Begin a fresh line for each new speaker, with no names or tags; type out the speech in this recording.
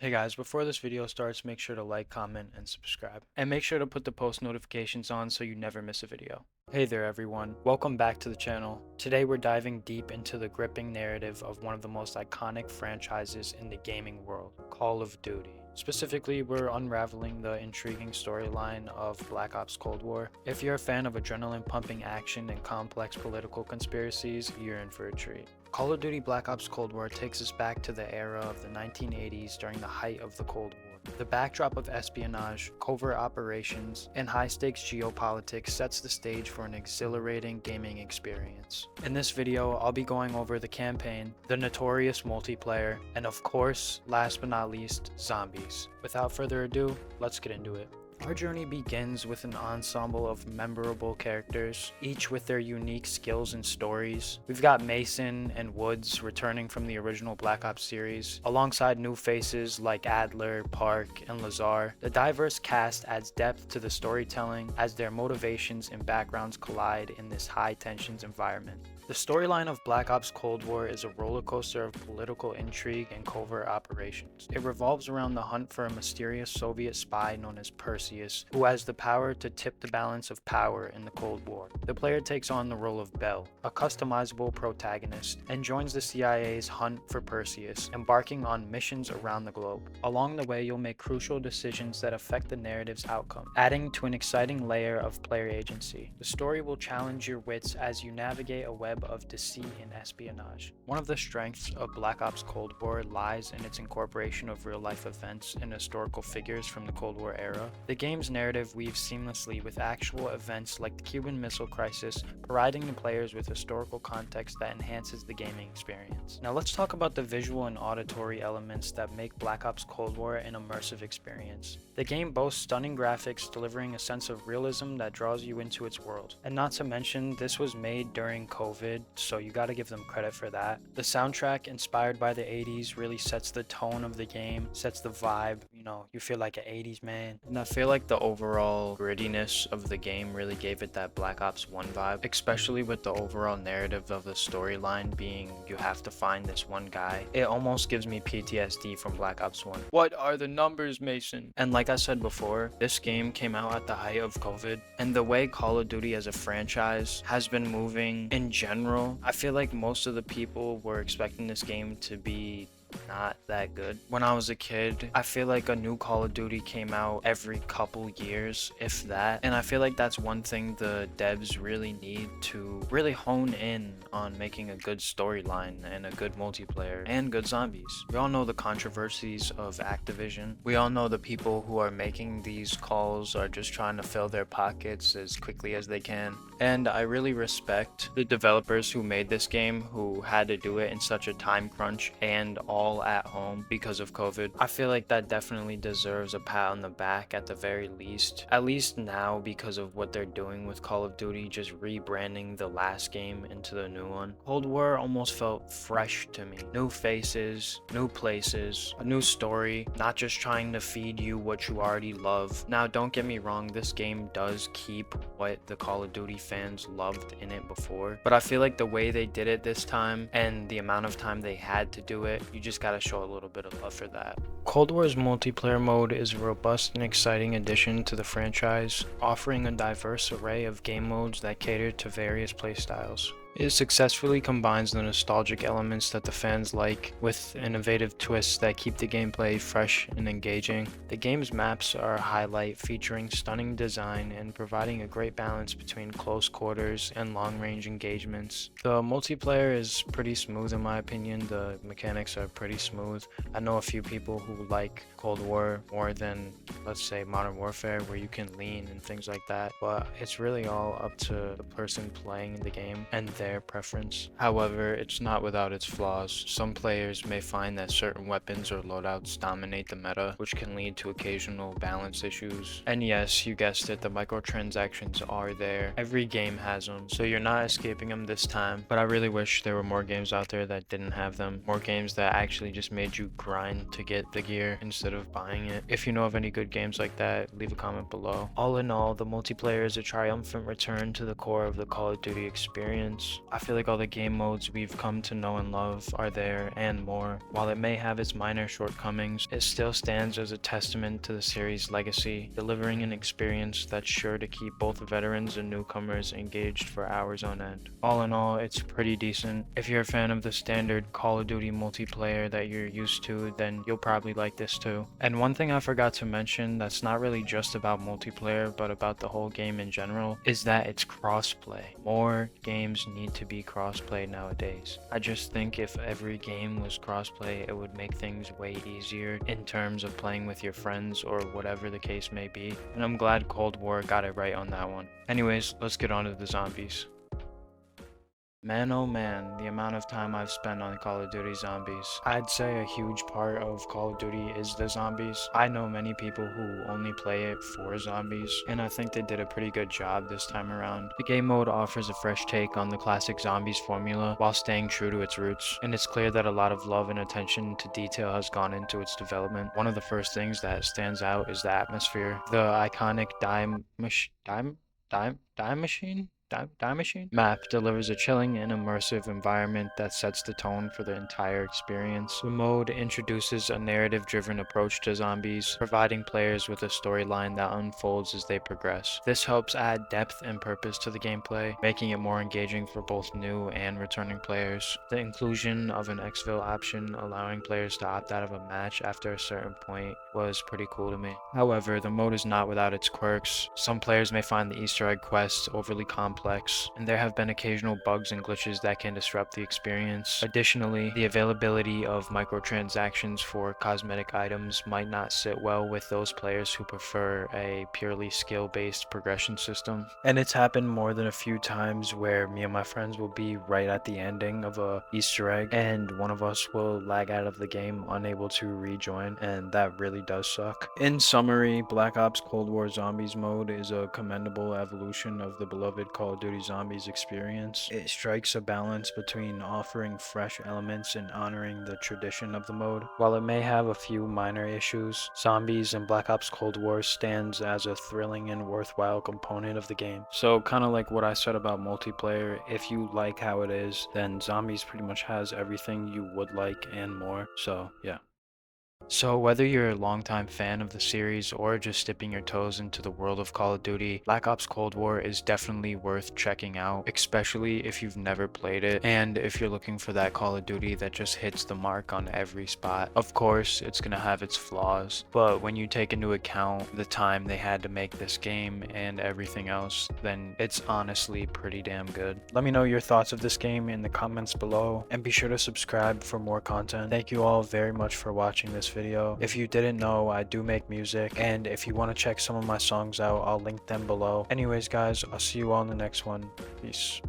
Hey guys, before this video starts, make sure to like, comment, and subscribe. And make sure to put the post notifications on so you never miss a video. Hey there everyone, welcome back to the channel. Today we're diving deep into the gripping narrative of one of the most iconic franchises in the gaming world, Call of Duty. Specifically, we're unraveling the intriguing storyline of Black Ops Cold War. If you're a fan of adrenaline-pumping action and complex political conspiracies, you're in for a treat. Call of Duty Black Ops Cold War takes us back to the era of the 1980s during the height of the Cold War. The backdrop of espionage, covert operations, and high-stakes geopolitics sets the stage for an exhilarating gaming experience. In this video, I'll be going over the campaign, the notorious multiplayer, and of course, last but not least, zombies. Without further ado, let's get into it. Our journey begins with an ensemble of memorable characters, each with their unique skills and stories. We've got Mason and Woods returning from the original Black Ops series, alongside new faces like Adler, Park, and Lazar. The diverse cast adds depth to the storytelling as their motivations and backgrounds collide in this high-tensions environment. The storyline of Black Ops Cold War is a rollercoaster of political intrigue and covert operations. It revolves around the hunt for a mysterious Soviet spy known as Perseus, who has the power to tip the balance of power in the Cold War. The player takes on the role of Bell, a customizable protagonist, and joins the CIA's hunt for Perseus, embarking on missions around the globe. Along the way, you'll make crucial decisions that affect the narrative's outcome, adding to an exciting layer of player agency. The story will challenge your wits as you navigate a web of deceit and espionage. One of the strengths of Black Ops Cold War lies in its incorporation of real-life events and historical figures from the Cold War era. The game's narrative weaves seamlessly with actual events like the Cuban Missile Crisis, providing the players with historical context that enhances the gaming experience. Now let's talk about the visual and auditory elements that make Black Ops Cold War an immersive experience. The game boasts stunning graphics, delivering a sense of realism that draws you into its world. And not to mention, this was made during COVID, so you gotta give them credit for that. The soundtrack, inspired by the 80s, really sets the tone of the game, sets the vibe. You feel like an 80s man. And I feel like the overall grittiness of the game really gave it that Black Ops 1 vibe, especially with the overall narrative of the storyline being you have to find this one guy. It almost gives me PTSD from Black Ops 1. What are the numbers, Mason? And like I said before, this game came out at the height of COVID, and the way Call of Duty as a franchise has been moving in general, I feel like most of the people were expecting this game to be not that good. When I was a kid, I feel like a new Call of Duty came out every couple years, if that. And I feel like that's one thing the devs really need to really hone in on, making a good storyline and a good multiplayer and good zombies. We all know the controversies of Activision. We all know the people who are making these calls are just trying to fill their pockets as quickly as they can. And I really respect the developers who made this game, who had to do it in such a time crunch and all at home because of COVID. I feel like that definitely deserves a pat on the back at the very least. At least now, because of what they're doing with Call of Duty, just rebranding the last game into the new one. Cold War almost felt fresh to me. New faces, new places, a new story, not just trying to feed you what you already love. Now, don't get me wrong, this game does keep what the Call of Duty fans loved in it before, but I feel like the way they did it this time and the amount of time they had to do it, you just gotta show a little bit of love for that. Cold War's multiplayer mode is a robust and exciting addition to the franchise, offering a diverse array of game modes that cater to various playstyles. It successfully combines the nostalgic elements that the fans like with innovative twists that keep the gameplay fresh and engaging. The game's maps are a highlight, featuring stunning design and providing a great balance between close quarters and long-range engagements. The multiplayer is pretty smooth in my opinion. The mechanics are pretty smooth. I know a few people who like Cold War more than, let's say, Modern Warfare, where you can lean and things like that, but it's really all up to the person playing the game and their preference. However, it's not without its flaws. Some players may find that certain weapons or loadouts dominate the meta, which can lead to occasional balance issues. And yes, you guessed it, the microtransactions are there. Every game has them, so you're not escaping them this time, but I really wish there were more games out there that didn't have them. More games that actually just made you grind to get the gear instead of buying it. If you know of any good games like that, leave a comment below. All in all, the multiplayer is a triumphant return to the core of the Call of Duty experience. I feel like all the game modes we've come to know and love are there and more. While it may have its minor shortcomings, it still stands as a testament to the series' legacy, delivering an experience that's sure to keep both veterans and newcomers engaged for hours on end. All in all, it's pretty decent. If you're a fan of the standard Call of Duty multiplayer that you're used to, then you'll probably like this too. And one thing I forgot to mention that's not really just about multiplayer, but about the whole game in general, is that it's crossplay. More games need to be crossplay nowadays. I just think if every game was crossplay, it would make things way easier in terms of playing with your friends or whatever the case may be. And I'm glad Cold War got it right on that one. Anyways, let's get on to the zombies. Man, oh man, the amount of time I've spent on Call of Duty Zombies. I'd say a huge part of Call of Duty is the zombies. I know many people who only play it for zombies, and I think they did a pretty good job this time around. The game mode offers a fresh take on the classic zombies formula while staying true to its roots, and it's clear that a lot of love and attention to detail has gone into its development. One of the first things that stands out is the atmosphere. The iconic Die Machine map delivers a chilling and immersive environment that sets the tone for the entire experience. The mode introduces a narrative-driven approach to zombies, providing players with a storyline that unfolds as they progress. This helps add depth and purpose to the gameplay, making it more engaging for both new and returning players. The inclusion of an exfil option allowing players to opt out of a match after a certain point was pretty cool to me. However, the mode is not without its quirks. Some players may find the Easter egg quests overly complex, and there have been occasional bugs and glitches that can disrupt the experience. Additionally, the availability of microtransactions for cosmetic items might not sit well with those players who prefer a purely skill-based progression system. And it's happened more than a few times where me and my friends will be right at the ending of a Easter egg, and one of us will lag out of the game unable to rejoin, and that really does suck. In summary, Black Ops Cold War Zombies mode is a commendable evolution of the beloved Call of Duty Zombies experience. It strikes a balance between offering fresh elements and honoring the tradition of the mode. While it may have a few minor issues, Zombies and Black Ops Cold War stands as a thrilling and worthwhile component of the game. So kind of like what I said about multiplayer, if you like how it is, then Zombies pretty much has everything you would like and more. So yeah. So whether you're a longtime fan of the series or just dipping your toes into the world of Call of Duty, Black Ops Cold War is definitely worth checking out, especially if you've never played it and if you're looking for that Call of Duty that just hits the mark on every spot. Of course, it's gonna have its flaws, but when you take into account the time they had to make this game and everything else, then it's honestly pretty damn good. Let me know your thoughts of this game in the comments below, and be sure to subscribe for more content. Thank you all very much for watching this video. If you didn't know, I do make music, and if you want to check some of my songs out, I'll link them below. Anyways guys, I'll see you all in the next one. Peace.